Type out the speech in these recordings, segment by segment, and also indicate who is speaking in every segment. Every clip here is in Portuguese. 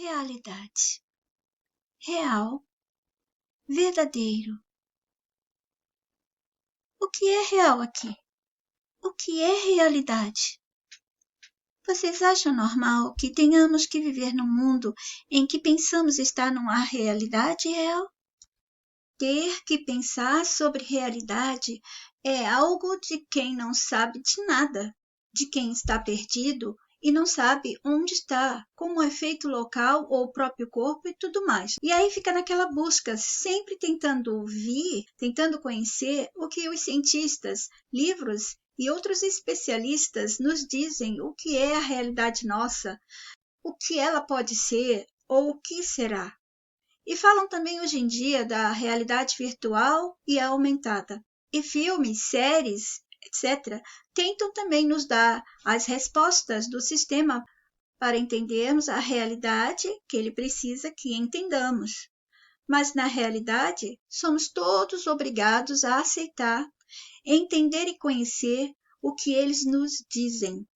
Speaker 1: Realidade. Real. Verdadeiro. O que é real aqui? O que é realidade? Vocês acham normal que tenhamos que viver num mundo em que pensamos estar numa realidade real? Ter que pensar sobre realidade é algo de quem não sabe de nada, de quem está perdido e não sabe onde está, como é feito o local ou o próprio corpo e tudo mais. E aí fica naquela busca, sempre tentando ouvir, tentando conhecer o que os cientistas, livros e outros especialistas nos dizem o que é a realidade nossa, o que ela pode ser ou o que será. E falam também hoje em dia da realidade virtual e aumentada. E filmes, séries, etc., tentam também nos dar as respostas do sistema para entendermos a realidade que ele precisa que entendamos. Mas, na realidade, somos todos obrigados a aceitar, entender e conhecer o que eles nos dizem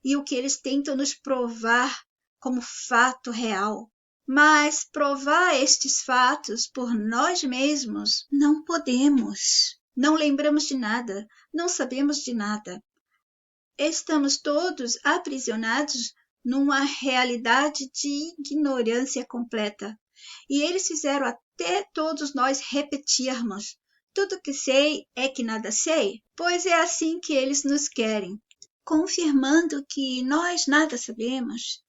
Speaker 1: e o que eles tentam nos provar como fato real. Mas provar estes fatos por nós mesmos não podemos. Não lembramos de nada, não sabemos de nada. Estamos todos aprisionados numa realidade de ignorância completa. E eles fizeram até todos nós repetirmos: tudo que sei é que nada sei, pois é assim que eles nos querem, confirmando que nós nada sabemos,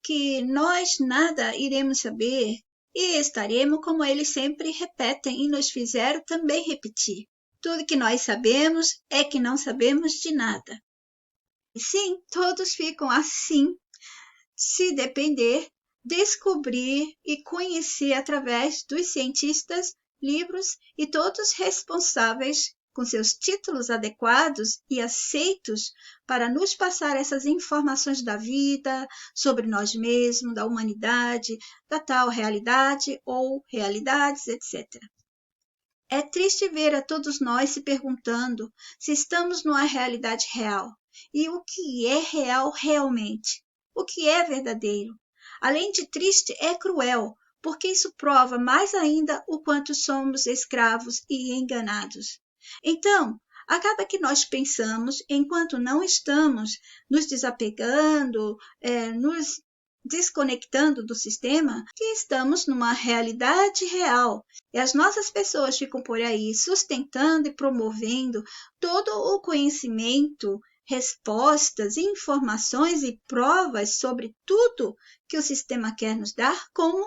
Speaker 1: que nós nada iremos saber e estaremos como eles sempre repetem e nos fizeram também repetir. Tudo que nós sabemos é que não sabemos de nada. E sim, todos ficam assim, se depender, descobrir e conhecer através dos cientistas, livros e todos responsáveis com seus títulos adequados e aceitos para nos passar essas informações da vida, sobre nós mesmos, da humanidade, da tal realidade ou realidades, etc. É triste ver a todos nós se perguntando se estamos numa realidade real e o que é real realmente, o que é verdadeiro. Além de triste, é cruel, porque isso prova mais ainda o quanto somos escravos e enganados. Então, acaba que nós pensamos, enquanto não estamos nos desapegando, nos desconectando do sistema, que estamos numa realidade real. E as nossas pessoas ficam por aí sustentando e promovendo todo o conhecimento, respostas, informações e provas sobre tudo que o sistema quer nos dar como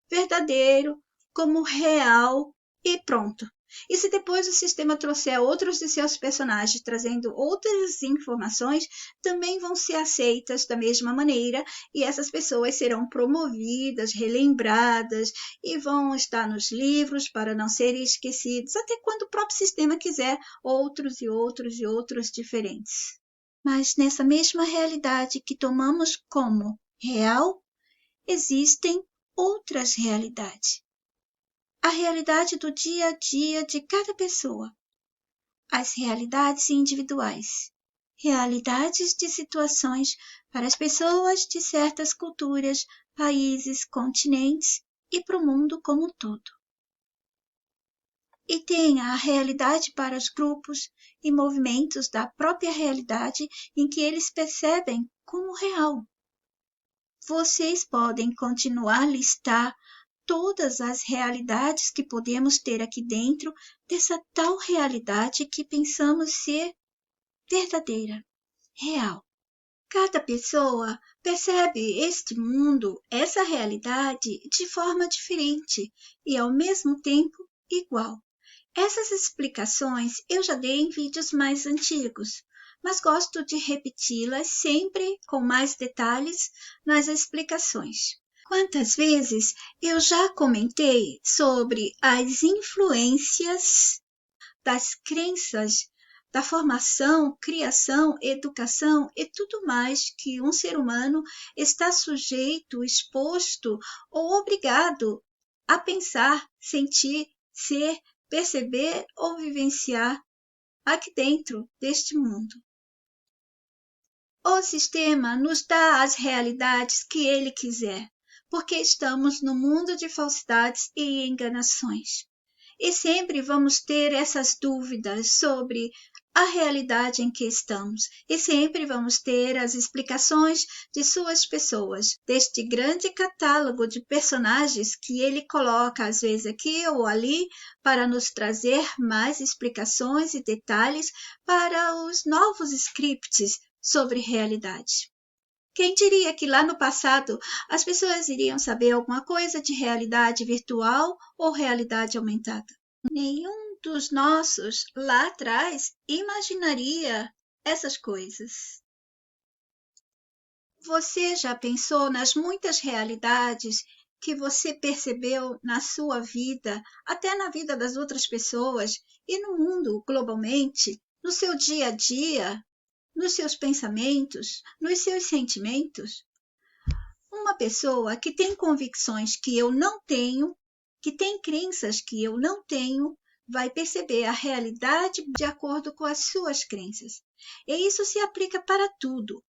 Speaker 1: verdadeiro, como real e pronto. E se depois o sistema trouxer outros de seus personagens trazendo outras informações, também vão ser aceitas da mesma maneira e essas pessoas serão promovidas, relembradas e vão estar nos livros para não serem esquecidos, até quando o próprio sistema quiser outros e outros e outros diferentes. Mas nessa mesma realidade que tomamos como real, existem outras realidades. A realidade do dia a dia de cada pessoa. As realidades individuais. Realidades de situações para as pessoas de certas culturas, países, continentes e para o mundo como um todo. E tem a realidade para os grupos e movimentos da própria realidade em que eles percebem como real. Vocês podem continuar a listar todas as realidades que podemos ter aqui dentro dessa tal realidade que pensamos ser verdadeira, real. Cada pessoa percebe este mundo, essa realidade, de forma diferente e, ao mesmo tempo, igual. Essas explicações eu já dei em vídeos mais antigos, mas gosto de repeti-las sempre com mais detalhes nas explicações. Quantas vezes eu já comentei sobre as influências das crenças, da formação, criação, educação e tudo mais que um ser humano está sujeito, exposto ou obrigado a pensar, sentir, ser, perceber ou vivenciar aqui dentro deste mundo. O sistema nos dá as realidades que ele quiser, porque estamos no mundo de falsidades e enganações. E sempre vamos ter essas dúvidas sobre a realidade em que estamos. E sempre vamos ter as explicações de suas pessoas, deste grande catálogo de personagens que ele coloca, às vezes aqui ou ali, para nos trazer mais explicações e detalhes para os novos scripts sobre realidade. Quem diria que lá no passado as pessoas iriam saber alguma coisa de realidade virtual ou realidade aumentada? Nenhum dos nossos lá atrás imaginaria essas coisas. Você já pensou nas muitas realidades que você percebeu na sua vida, até na vida das outras pessoas e no mundo globalmente, no seu dia a dia? Nos seus pensamentos, nos seus sentimentos? Uma pessoa que tem convicções que eu não tenho, que tem crenças que eu não tenho, vai perceber a realidade de acordo com as suas crenças. E isso se aplica para tudo.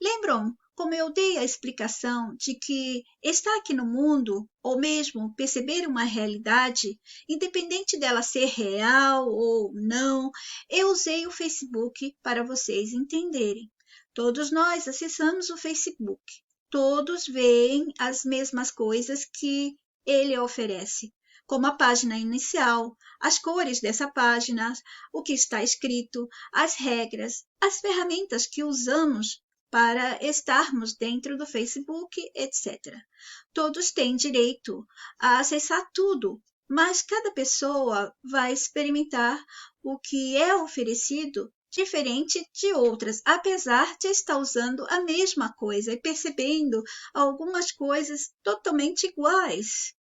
Speaker 1: Lembram como eu dei a explicação de que estar aqui no mundo, ou mesmo perceber uma realidade, independente dela ser real ou não, eu usei o Facebook para vocês entenderem. Todos nós acessamos o Facebook. Todos veem as mesmas coisas que ele oferece, como a página inicial, as cores dessa página, o que está escrito, as regras, as ferramentas que usamos para estarmos dentro do Facebook, etc. Todos têm direito a acessar tudo, mas cada pessoa vai experimentar o que é oferecido diferente de outras, apesar de estar usando a mesma coisa e percebendo algumas coisas totalmente iguais.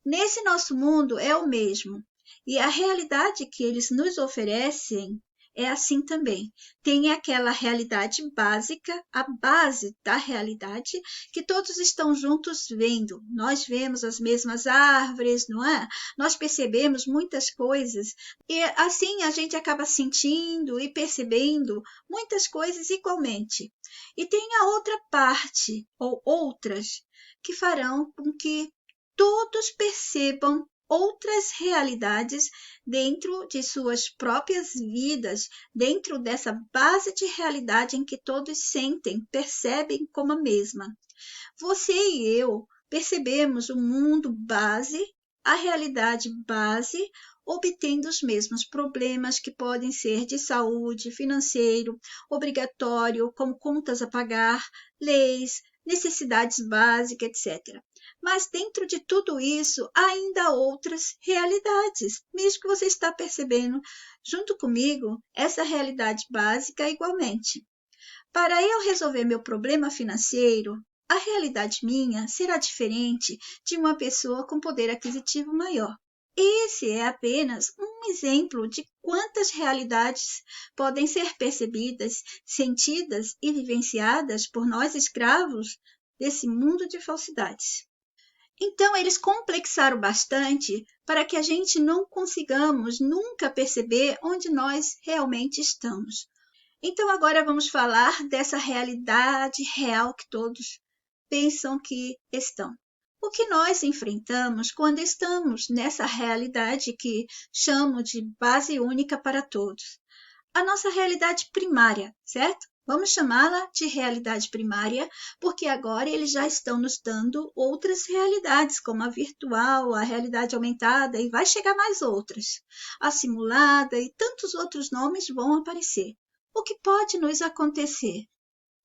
Speaker 1: Nesse nosso mundo é o mesmo, e a realidade que eles nos oferecem é assim também. Tem aquela realidade básica, a base da realidade, que todos estão juntos vendo. Nós vemos as mesmas árvores, não é? Nós percebemos muitas coisas e assim a gente acaba sentindo e percebendo muitas coisas igualmente. E tem a outra parte, ou outras, que farão com que todos percebam outras realidades dentro de suas próprias vidas, dentro dessa base de realidade em que todos sentem, percebem como a mesma. Você e eu percebemos o mundo base, a realidade base, obtendo os mesmos problemas que podem ser de saúde, financeiro, obrigatório, como contas a pagar, leis, necessidades básicas, etc. Mas dentro de tudo isso, há ainda outras realidades, mesmo que você está percebendo, junto comigo, essa realidade básica igualmente. Para eu resolver meu problema financeiro, a realidade minha será diferente de uma pessoa com poder aquisitivo maior. Esse é apenas um exemplo de quantas realidades podem ser percebidas, sentidas e vivenciadas por nós escravos desse mundo de falsidades. Então, eles complexaram bastante para que a gente não consigamos nunca perceber onde nós realmente estamos. Então, agora vamos falar dessa realidade real que todos pensam que estão. O que nós enfrentamos quando estamos nessa realidade que chamo de base única para todos? A nossa realidade primária, certo? Vamos chamá-la de realidade primária, porque agora eles já estão nos dando outras realidades, como a virtual, a realidade aumentada, e vai chegar mais outras. A simulada e tantos outros nomes vão aparecer. O que pode nos acontecer?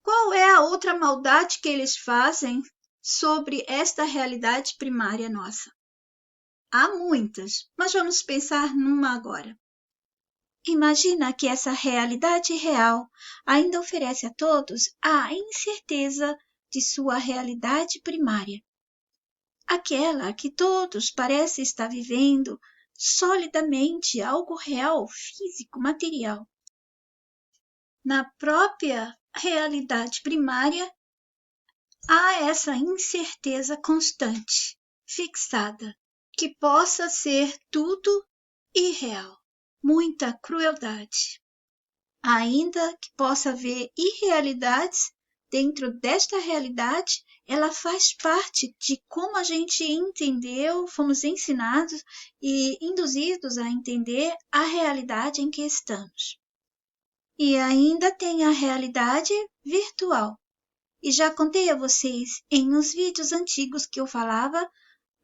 Speaker 1: Qual é a outra maldade que eles fazem sobre esta realidade primária nossa? Há muitas, mas vamos pensar numa agora. Imagina que essa realidade real ainda oferece a todos a incerteza de sua realidade primária. Aquela que todos parecem estar vivendo solidamente algo real, físico, material. Na própria realidade primária, há essa incerteza constante, fixada, que possa ser tudo irreal. Muita crueldade. Ainda que possa haver irrealidades, dentro desta realidade ela faz parte de como a gente entendeu, fomos ensinados e induzidos a entender a realidade em que estamos. E ainda tem a realidade virtual. E já contei a vocês em uns vídeos antigos que eu falava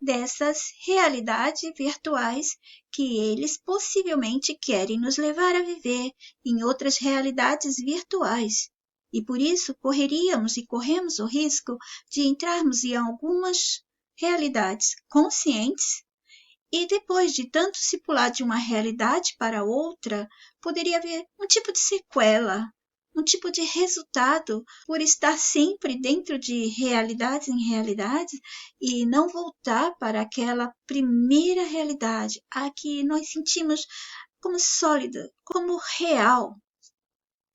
Speaker 1: dessas realidades virtuais que eles possivelmente querem nos levar a viver em outras realidades virtuais. E por isso correríamos e corremos o risco de entrarmos em algumas realidades conscientes e depois de tanto se pular de uma realidade para outra, poderia haver um tipo de sequela, um tipo de resultado por estar sempre dentro de realidades em realidades e não voltar para aquela primeira realidade, a que nós sentimos como sólida, como real.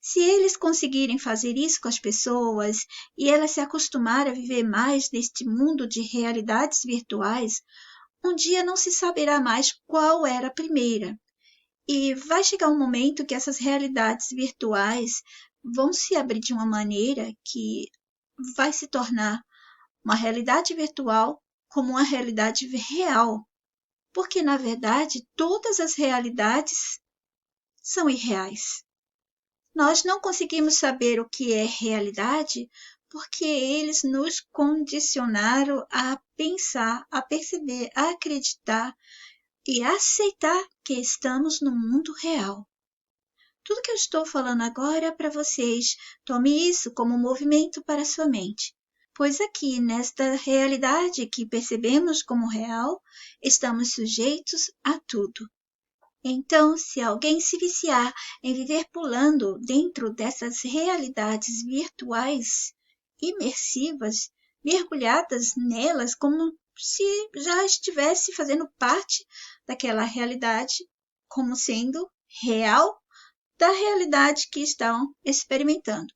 Speaker 1: Se eles conseguirem fazer isso com as pessoas e elas se acostumarem a viver mais neste mundo de realidades virtuais, um dia não se saberá mais qual era a primeira. E vai chegar um momento que essas realidades virtuais vão se abrir de uma maneira que vai se tornar uma realidade virtual como uma realidade real. Porque, na verdade, todas as realidades são irreais. Nós não conseguimos saber o que é realidade porque eles nos condicionaram a pensar, a perceber, a acreditar e aceitar que estamos no mundo real. Tudo que eu estou falando agora é para vocês, tome isso como um movimento para a sua mente, pois aqui nesta realidade que percebemos como real, estamos sujeitos a tudo. Então, se alguém se viciar em viver pulando dentro dessas realidades virtuais, imersivas, mergulhadas nelas como se já estivesse fazendo parte daquela realidade, como sendo real da realidade que estão experimentando.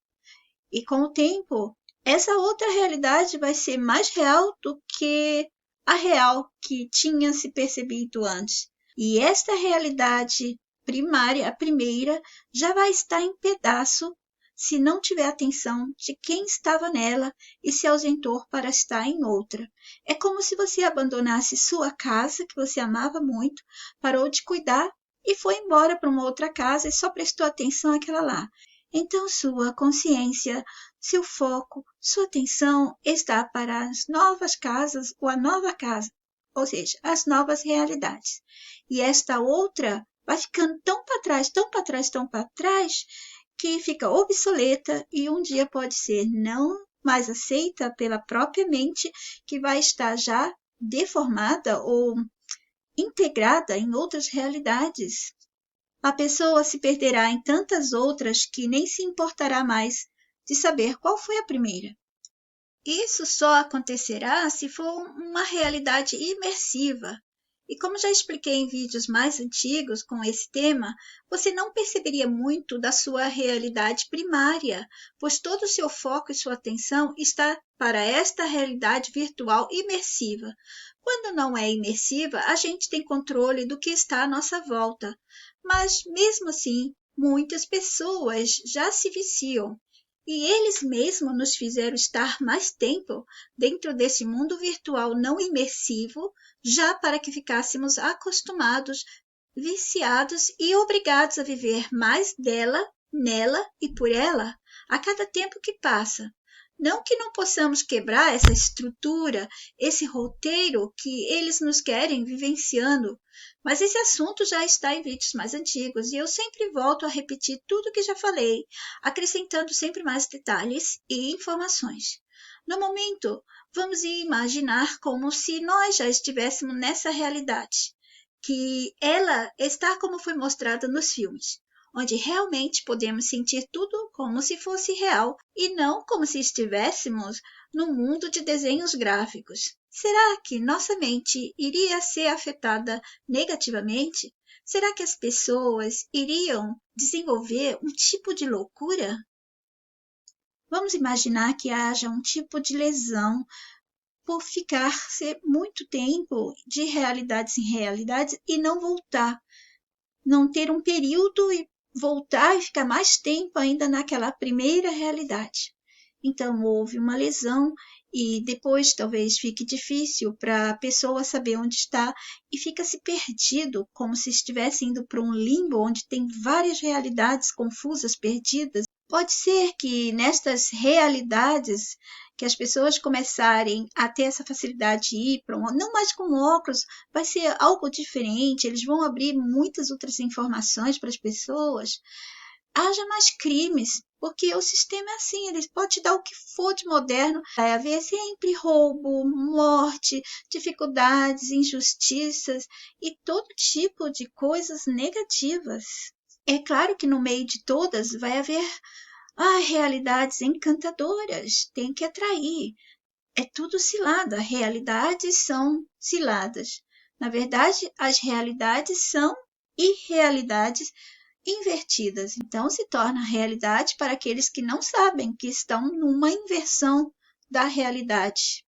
Speaker 1: E com o tempo, essa outra realidade vai ser mais real do que a real que tinha se percebido antes. E esta realidade primária, a primeira, já vai estar em pedaço se não tiver atenção de quem estava nela e se ausentou para estar em outra. É como se você abandonasse sua casa, que você amava muito, parou de cuidar e foi embora para uma outra casa e só prestou atenção àquela lá. Então sua consciência, seu foco, sua atenção está para as novas casas ou a nova casa, ou seja, as novas realidades. E esta outra vai ficando tão para trás, tão para trás, tão para trás, que fica obsoleta e um dia pode ser não mais aceita pela própria mente, que vai estar já deformada ou integrada em outras realidades. A pessoa se perderá em tantas outras que nem se importará mais de saber qual foi a primeira. Isso só acontecerá se for uma realidade imersiva. E como já expliquei em vídeos mais antigos com esse tema, você não perceberia muito da sua realidade primária, pois todo o seu foco e sua atenção está para esta realidade virtual imersiva. Quando não é imersiva, a gente tem controle do que está à nossa volta. Mas, mesmo assim, muitas pessoas já se viciam. E eles mesmos nos fizeram estar mais tempo dentro desse mundo virtual não imersivo, já para que ficássemos acostumados, viciados e obrigados a viver mais dela, nela e por ela a cada tempo que passa. Não que não possamos quebrar essa estrutura, esse roteiro que eles nos querem vivenciando, mas esse assunto já está em vídeos mais antigos e eu sempre volto a repetir tudo que já falei, acrescentando sempre mais detalhes e informações. No momento, vamos imaginar como se nós já estivéssemos nessa realidade, que ela está como foi mostrada nos filmes, onde realmente podemos sentir tudo como se fosse real e não como se estivéssemos no mundo de desenhos gráficos. Será que nossa mente iria ser afetada negativamente? Será que as pessoas iriam desenvolver um tipo de loucura? Vamos imaginar que haja um tipo de lesão por ficar muito tempo de realidades em realidades e não voltar, não ter um período e voltar e ficar mais tempo ainda naquela primeira realidade. Então, houve uma lesão e depois talvez fique difícil para a pessoa saber onde está e fica-se perdido, como se estivesse indo para um limbo onde tem várias realidades confusas, perdidas. Pode ser que nestas realidades que as pessoas começarem a ter essa facilidade de ir para não mais com óculos, vai ser algo diferente, eles vão abrir muitas outras informações para as pessoas, haja mais crimes, porque o sistema é assim, ele pode te dar o que for de moderno, vai haver sempre roubo, morte, dificuldades, injustiças e todo tipo de coisas negativas. É claro que no meio de todas vai haver realidades encantadoras, tem que atrair. É tudo cilada, realidades são ciladas. Na verdade, as realidades são irrealidades invertidas. Então, se torna realidade para aqueles que não sabem que estão numa inversão da realidade.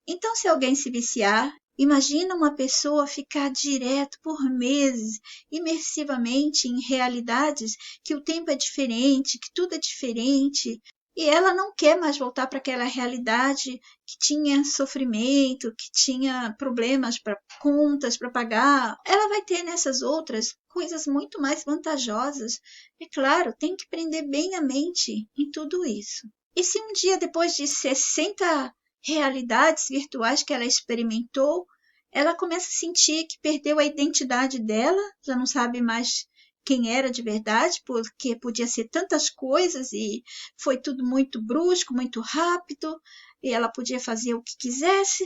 Speaker 1: Então, se alguém se viciar, imagina uma pessoa ficar direto por meses, imersivamente em realidades que o tempo é diferente, que tudo é diferente, e ela não quer mais voltar para aquela realidade que tinha sofrimento, que tinha problemas para contas para pagar. Ela vai ter nessas outras coisas muito mais vantajosas. É claro, tem que prender bem a mente em tudo isso. E se um dia, depois de 60 realidades virtuais que ela experimentou, ela começa a sentir que perdeu a identidade dela, já não sabe mais quem era de verdade, porque podia ser tantas coisas e foi tudo muito brusco, muito rápido, e ela podia fazer o que quisesse.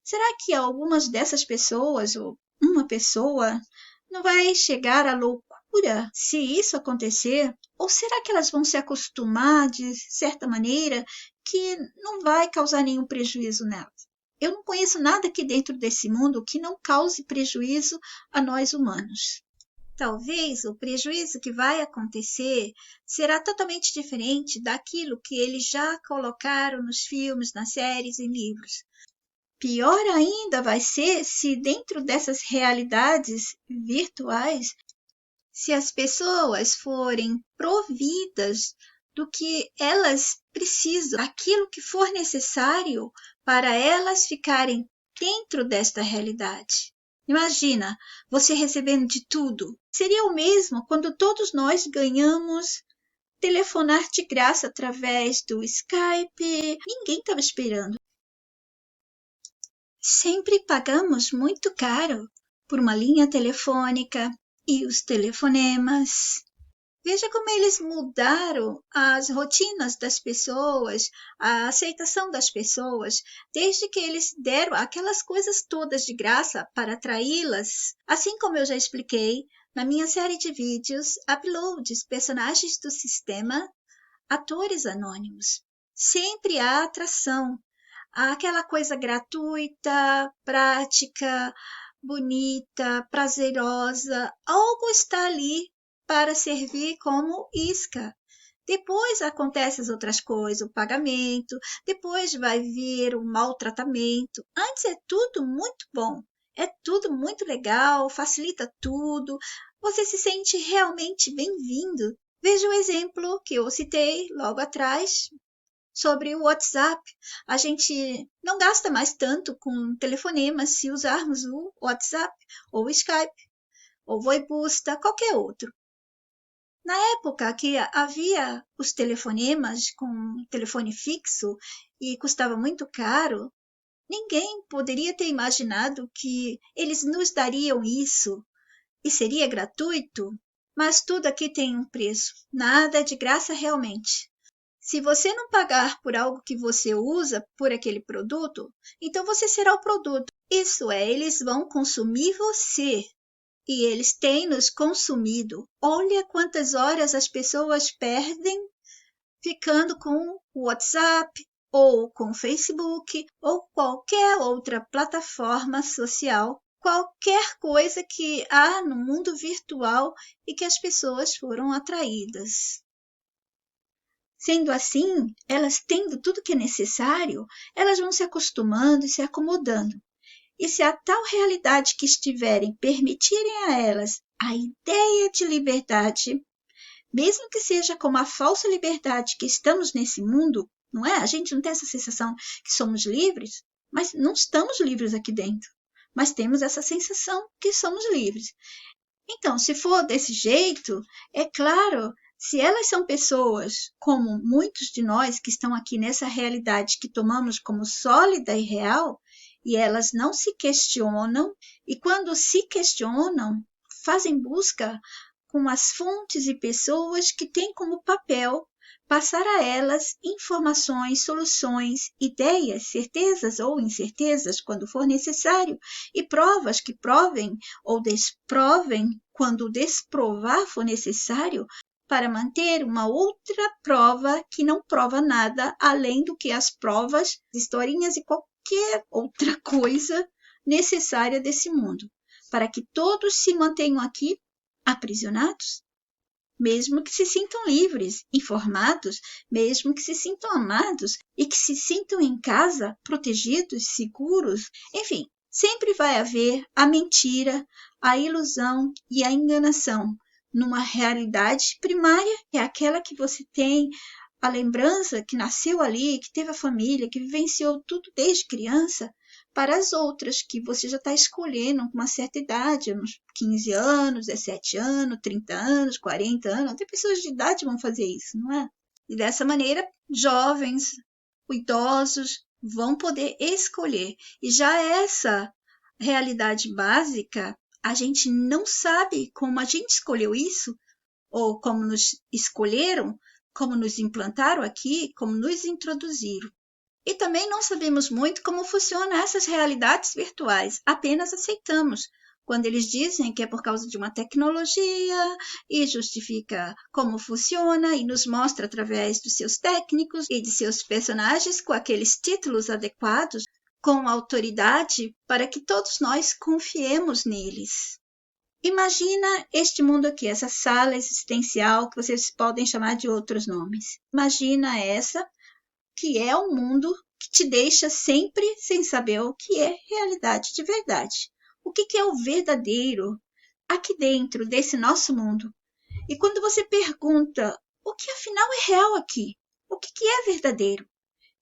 Speaker 1: Será que algumas dessas pessoas, ou uma pessoa, não vai chegar à loucura se isso acontecer? Ou será que elas vão se acostumar de certa maneira que não vai causar nenhum prejuízo nelas? Eu não conheço nada aqui dentro desse mundo que não cause prejuízo a nós humanos. Talvez o prejuízo que vai acontecer será totalmente diferente daquilo que eles já colocaram nos filmes, nas séries e livros. Pior ainda vai ser se dentro dessas realidades virtuais, se as pessoas forem providas do que elas precisam, aquilo que for necessário para elas ficarem dentro desta realidade. Imagina, você recebendo de tudo. Seria o mesmo quando todos nós ganhamos telefonar de graça através do Skype. Ninguém estava esperando. Sempre pagamos muito caro por uma linha telefônica e os telefonemas. Veja como eles mudaram as rotinas das pessoas, a aceitação das pessoas, desde que eles deram aquelas coisas todas de graça para atraí-las. Assim como eu já expliquei na minha série de vídeos, uploads, personagens do sistema, atores anônimos. Sempre há atração, há aquela coisa gratuita, prática, bonita, prazerosa, algo está ali para servir como isca. Depois acontecem as outras coisas, o pagamento, depois vai vir o maltratamento. Antes é tudo muito bom, é tudo muito legal, facilita tudo, você se sente realmente bem-vindo. Veja o exemplo que eu citei logo atrás sobre o WhatsApp. A gente não gasta mais tanto com telefonemas se usarmos o WhatsApp, ou o Skype, ou o Voibusta, qualquer outro. Na época que havia os telefonemas com telefone fixo e custava muito caro, ninguém poderia ter imaginado que eles nos dariam isso e seria gratuito. Mas tudo aqui tem um preço, nada é de graça realmente. Se você não pagar por algo que você usa, por aquele produto, então você será o produto. Isso é, eles vão consumir você. E eles têm nos consumido. Olha quantas horas as pessoas perdem ficando com o WhatsApp, ou com o Facebook, ou qualquer outra plataforma social, qualquer coisa que há no mundo virtual e que as pessoas foram atraídas. Sendo assim, elas tendo tudo que é necessário, elas vão se acostumando e se acomodando. E se a tal realidade que estiverem permitirem a elas a ideia de liberdade, mesmo que seja como a falsa liberdade que estamos nesse mundo, não é? A gente não tem essa sensação que somos livres, mas não estamos livres aqui dentro. Mas temos essa sensação que somos livres. Então, se for desse jeito, é claro, se elas são pessoas como muitos de nós que estão aqui nessa realidade que tomamos como sólida e real, e elas não se questionam, e quando se questionam, fazem busca com as fontes e pessoas que têm como papel passar a elas informações, soluções, ideias, certezas ou incertezas, quando for necessário, e provas que provem ou desprovem, quando desprovar for necessário, para manter uma outra prova que não prova nada além do que as provas, historinhas e qualquer outra coisa necessária desse mundo, para que todos se mantenham aqui aprisionados, mesmo que se sintam livres, informados, mesmo que se sintam amados e que se sintam em casa, protegidos, seguros, enfim, sempre vai haver a mentira, a ilusão e a enganação numa realidade primária, que é aquela que você tem a lembrança que nasceu ali, que teve a família, que vivenciou tudo desde criança, para as outras que você já está escolhendo com uma certa idade, uns 15 anos, 17 anos, 30 anos, 40 anos, até pessoas de idade vão fazer isso, não é? E dessa maneira, jovens, idosos vão poder escolher. E já essa realidade básica, a gente não sabe como a gente escolheu isso, ou como nos escolheram, como nos implantaram aqui, como nos introduziram. E também não sabemos muito como funcionam essas realidades virtuais, apenas aceitamos quando eles dizem que é por causa de uma tecnologia e justifica como funciona e nos mostra através dos seus técnicos e de seus personagens com aqueles títulos adequados, com autoridade para que todos nós confiemos neles. Imagina este mundo aqui, essa sala existencial que vocês podem chamar de outros nomes. Imagina essa que é um mundo que te deixa sempre sem saber o que é realidade de verdade. O que é o verdadeiro aqui dentro desse nosso mundo? E quando você pergunta o que afinal é real aqui, o que é verdadeiro?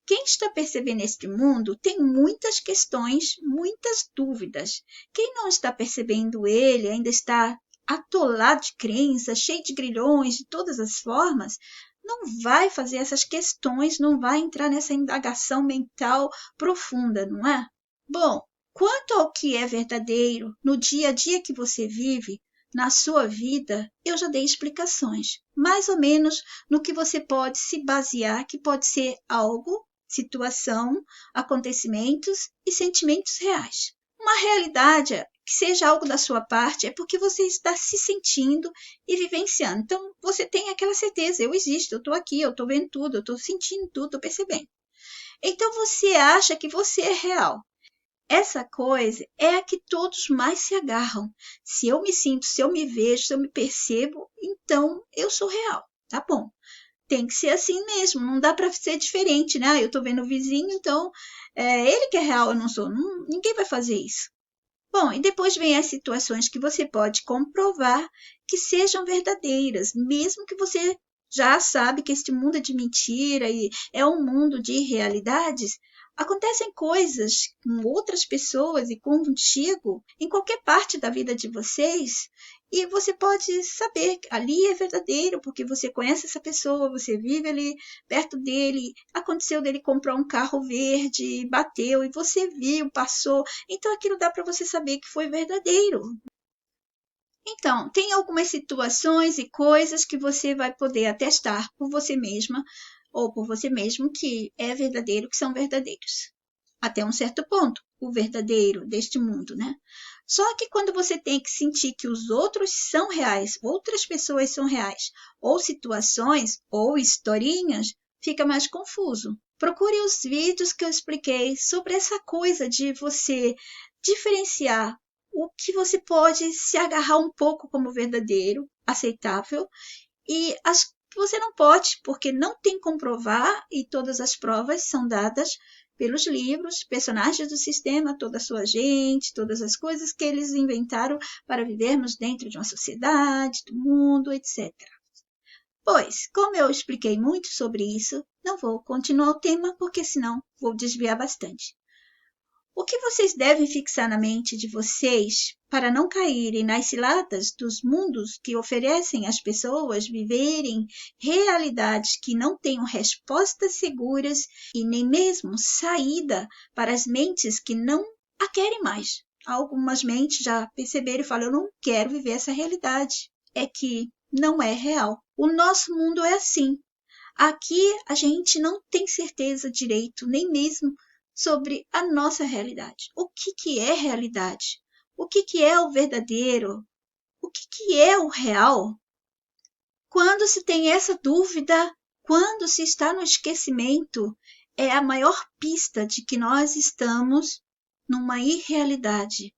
Speaker 1: Quem está percebendo este mundo tem muitas questões, muitas dúvidas. Quem não está percebendo ele, ainda está atolado de crenças, cheio de grilhões de todas as formas, não vai fazer essas questões, não vai entrar nessa indagação mental profunda, não é? Bom, quanto ao que é verdadeiro no dia a dia que você vive, na sua vida, eu já dei explicações, mais ou menos no que você pode se basear, que pode ser algo, situação, acontecimentos e sentimentos reais. Uma realidade que seja algo da sua parte é porque você está se sentindo e vivenciando. Então, você tem aquela certeza, eu existo, eu estou aqui, eu estou vendo tudo, eu estou sentindo tudo, estou percebendo. Então, você acha que você é real. Essa coisa é a que todos mais se agarram. Se eu me sinto, se eu me vejo, se eu me percebo, então eu sou real, tá bom? Tem que ser assim mesmo, não dá para ser diferente, né? Eu estou vendo o vizinho, então ele que é real, eu não sou. Ninguém vai fazer isso. Bom, e depois vem as situações que você pode comprovar que sejam verdadeiras, mesmo que você já sabe que este mundo é de mentira e é um mundo de irrealidades. Acontecem coisas com outras pessoas e contigo em qualquer parte da vida de vocês e você pode saber que ali é verdadeiro porque você conhece essa pessoa, você vive ali perto dele, aconteceu dele comprar um carro verde, bateu e você viu, passou, então aquilo dá para você saber que foi verdadeiro. Então, tem algumas situações e coisas que você vai poder atestar por você mesma ou por você mesmo que é verdadeiro, que são verdadeiros. Até um certo ponto, o verdadeiro deste mundo, né? Só que quando você tem que sentir que os outros são reais, outras pessoas são reais, ou situações, ou historinhas, fica mais confuso. Procure os vídeos que eu expliquei sobre essa coisa de você diferenciar o que você pode se agarrar um pouco como verdadeiro, aceitável, e as que você não pode, porque não tem como provar e todas as provas são dadas pelos livros, personagens do sistema, toda a sua gente, todas as coisas que eles inventaram para vivermos dentro de uma sociedade, do mundo, etc. Pois, como eu expliquei muito sobre isso, não vou continuar o tema porque senão vou desviar bastante. O que vocês devem fixar na mente de vocês para não caírem nas ciladas dos mundos que oferecem às pessoas viverem realidades que não tenham respostas seguras e nem mesmo saída para as mentes que não a querem mais. Algumas mentes já perceberam e falam, eu não quero viver essa realidade. É que não é real. O nosso mundo é assim. Aqui a gente não tem certeza direito, nem mesmo sobre a nossa realidade. O que é realidade? O que é o verdadeiro? O que é o real? Quando se tem essa dúvida, quando se está no esquecimento, é a maior pista de que nós estamos numa irrealidade.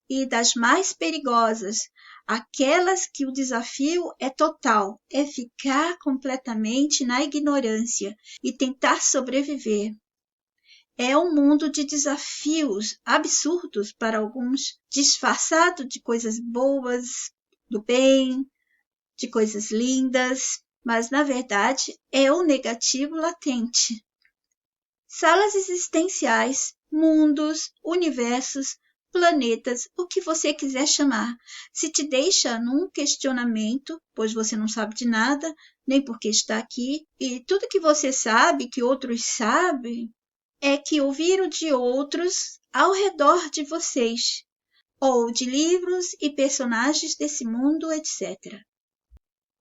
Speaker 1: E das mais perigosas, aquelas que o desafio é total, é ficar completamente na ignorância e tentar sobreviver. É um mundo de desafios absurdos para alguns, disfarçado de coisas boas, do bem, de coisas lindas, mas na verdade é o negativo latente. Salas existenciais, mundos, universos, planetas, o que você quiser chamar, se te deixa num questionamento, pois você não sabe de nada, nem porque está aqui, e tudo que você sabe, que outros sabem, é que ouviram de outros ao redor de vocês, ou de livros e personagens desse mundo, etc.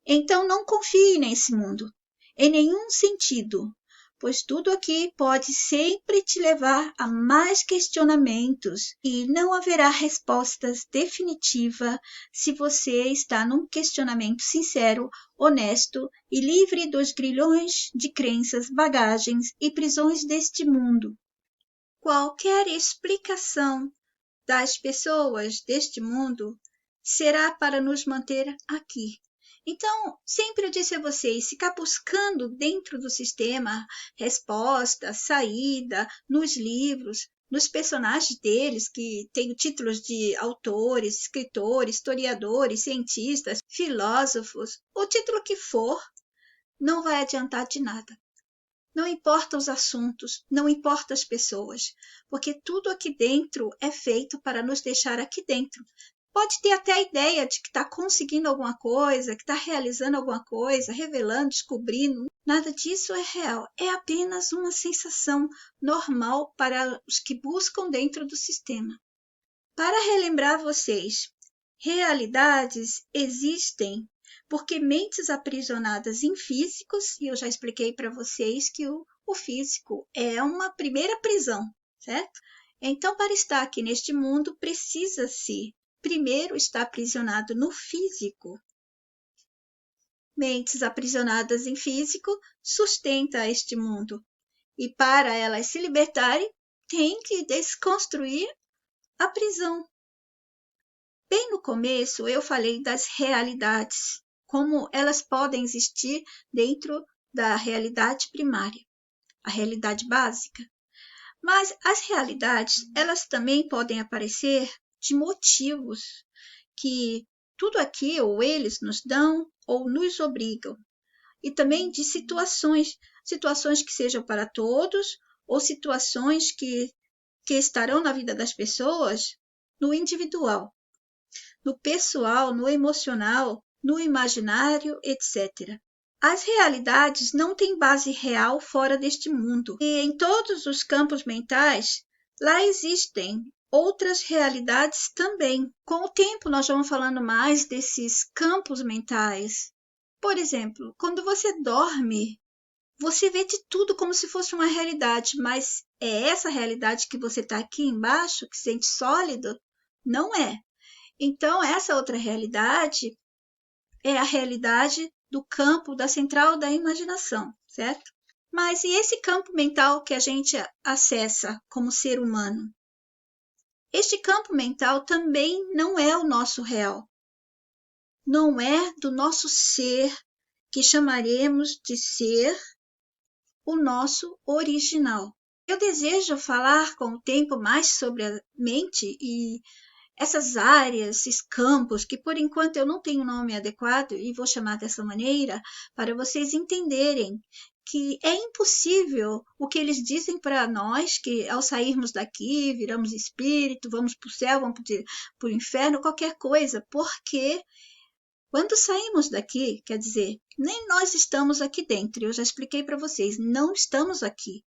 Speaker 1: Então não confie nesse mundo, em nenhum sentido, pois tudo aqui pode sempre te levar a mais questionamentos e não haverá respostas definitivas se você está num questionamento sincero, honesto e livre dos grilhões de crenças, bagagens e prisões deste mundo. Qualquer explicação das pessoas deste mundo será para nos manter aqui. Então, sempre eu disse a vocês, ficar buscando dentro do sistema resposta, saída, nos livros, nos personagens deles, que têm títulos de autores, escritores, historiadores, cientistas, filósofos, o título que for, não vai adiantar de nada. Não importa os assuntos, não importa as pessoas, porque tudo aqui dentro é feito para nos deixar aqui dentro. Pode ter até a ideia de que está conseguindo alguma coisa, que está realizando alguma coisa, revelando, descobrindo. Nada disso é real. É apenas uma sensação normal para os que buscam dentro do sistema. Para relembrar vocês, realidades existem porque mentes aprisionadas em físicos, e eu já expliquei para vocês que o físico é uma primeira prisão, certo? Então, para estar aqui neste mundo, precisa-se primeiro estar aprisionado no físico. Mentes aprisionadas em físico sustenta este mundo. E para elas se libertarem, tem que desconstruir a prisão. Bem no começo, eu falei das realidades, como elas podem existir dentro da realidade primária, a realidade básica. Mas as realidades, elas também podem aparecer de motivos que tudo aqui ou eles nos dão ou nos obrigam. E também de situações que sejam para todos ou situações que estarão na vida das pessoas no individual, no pessoal, no emocional, no imaginário, etc. As realidades não têm base real fora deste mundo. E em todos os campos mentais, lá existem outras realidades também. Com o tempo, nós vamos falando mais desses campos mentais. Por exemplo, quando você dorme, você vê de tudo como se fosse uma realidade, mas é essa realidade que você está aqui embaixo, que sente sólido? Não é. Então, essa outra realidade é a realidade do campo da central da imaginação, certo? Mas e esse campo mental que a gente acessa como ser humano? Este campo mental também não é o nosso real. Não é do nosso ser, que chamaremos de ser o nosso original. Eu desejo falar com o tempo mais sobre a mente e essas áreas, esses campos, que por enquanto eu não tenho nome adequado e vou chamar dessa maneira, para vocês entenderem que é impossível o que eles dizem para nós, que ao sairmos daqui viramos espírito, vamos para o céu, vamos para o inferno, qualquer coisa, porque quando saímos daqui, quer dizer, nem nós estamos aqui dentro, eu já expliquei para vocês, não estamos aqui.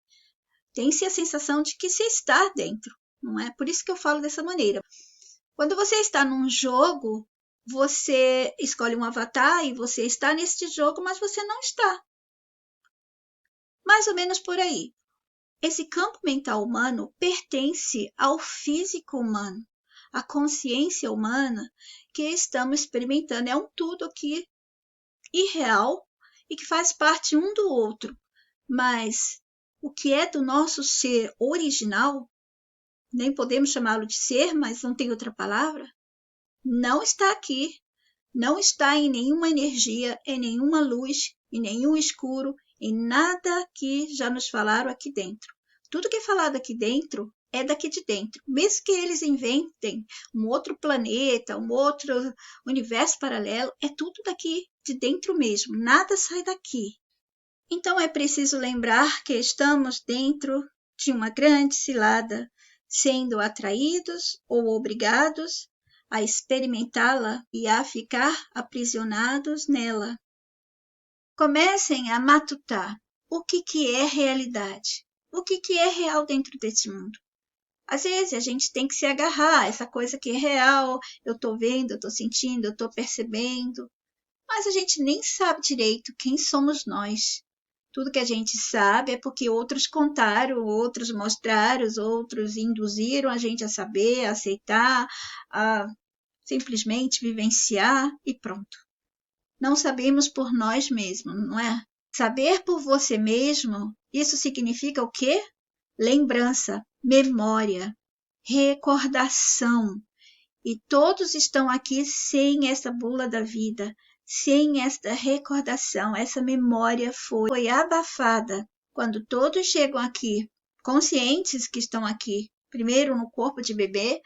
Speaker 1: Tem-se a sensação de que se está dentro, não é? Por isso que eu falo dessa maneira. Quando você está num jogo, você escolhe um avatar e você está neste jogo, mas você não está. Mais ou menos por aí. Esse campo mental humano pertence ao físico humano, à consciência humana que estamos experimentando. É um tudo aqui irreal e que faz parte um do outro. Mas o que é do nosso ser original, nem podemos chamá-lo de ser, mas não tem outra palavra, não está aqui, não está em nenhuma energia, em nenhuma luz, em nenhum escuro, em nada que já nos falaram aqui dentro. Tudo que é falado aqui dentro é daqui de dentro. Mesmo que eles inventem um outro planeta, um outro universo paralelo, é tudo daqui de dentro mesmo, nada sai daqui. Então é preciso lembrar que estamos dentro de uma grande cilada, sendo atraídos ou obrigados a experimentá-la e a ficar aprisionados nela. Comecem a matutar o que é realidade, o que é real dentro desse mundo. Às vezes a gente tem que se agarrar a essa coisa que é real, eu estou vendo, eu estou sentindo, eu estou percebendo, mas a gente nem sabe direito quem somos nós. Tudo que a gente sabe é porque outros contaram, outros mostraram, outros induziram a gente a saber, a aceitar, a simplesmente vivenciar e pronto. Não sabemos por nós mesmos, não é? Saber por você mesmo, isso significa o quê? Lembrança, memória, recordação. E todos estão aqui sem essa bula da vida, sem esta recordação, essa memória foi abafada. Quando todos chegam aqui, conscientes que estão aqui, primeiro no corpo de bebê,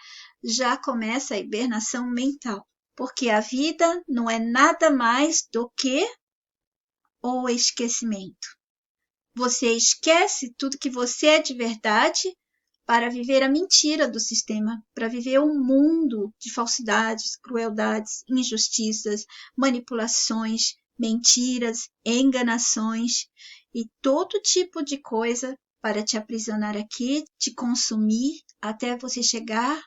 Speaker 1: já começa a hibernação mental. Porque a vida não é nada mais do que o esquecimento. Você esquece tudo que você é de verdade para viver a mentira do sistema, para viver um mundo de falsidades, crueldades, injustiças, manipulações, mentiras, enganações e todo tipo de coisa para te aprisionar aqui, te consumir até você chegar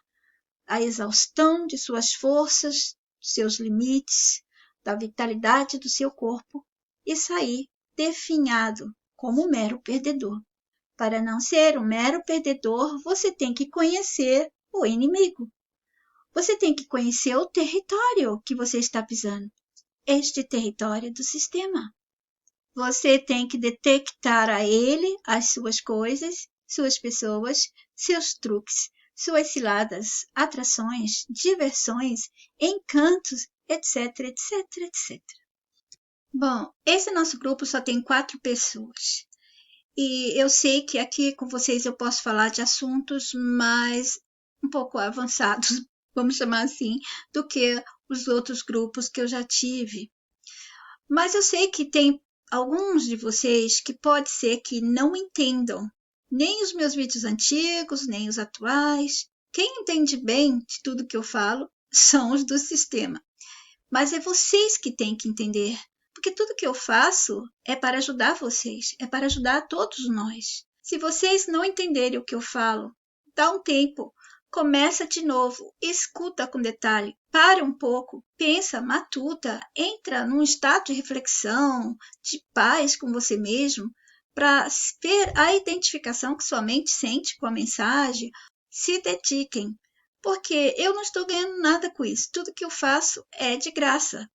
Speaker 1: à exaustão de suas forças, seus limites, da vitalidade do seu corpo e sair definhado como um mero perdedor. Para não ser um mero perdedor, você tem que conhecer o inimigo. Você tem que conhecer o território que você está pisando. Este território do sistema. Você tem que detectar a ele as suas coisas, suas pessoas, seus truques, suas ciladas, atrações, diversões, encantos, etc, etc, etc. Bom, esse nosso grupo só tem 4 pessoas. E eu sei que aqui com vocês eu posso falar de assuntos mais um pouco avançados, vamos chamar assim, do que os outros grupos que eu já tive. Mas eu sei que tem alguns de vocês que pode ser que não entendam nem os meus vídeos antigos, nem os atuais. Quem entende bem de tudo que eu falo são os do sistema. Mas é vocês que têm que entender, porque tudo que eu faço é para ajudar vocês, é para ajudar todos nós. Se vocês não entenderem o que eu falo, dá um tempo, começa de novo, escuta com detalhe, para um pouco, pensa, matuta, entra num estado de reflexão, de paz com você mesmo, para ver a identificação que sua mente sente com a mensagem. Se dediquem, porque eu não estou ganhando nada com isso. Tudo que eu faço é de graça.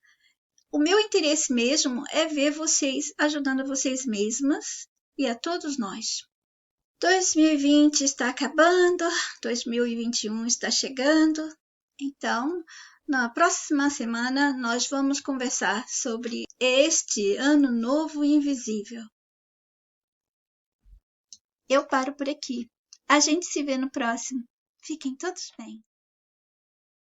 Speaker 1: O meu interesse mesmo é ver vocês ajudando vocês mesmas e a todos nós. 2020 está acabando, 2021 está chegando. Então, na próxima semana, nós vamos conversar sobre este ano novo invisível. Eu paro por aqui. A gente se vê no próximo. Fiquem todos bem.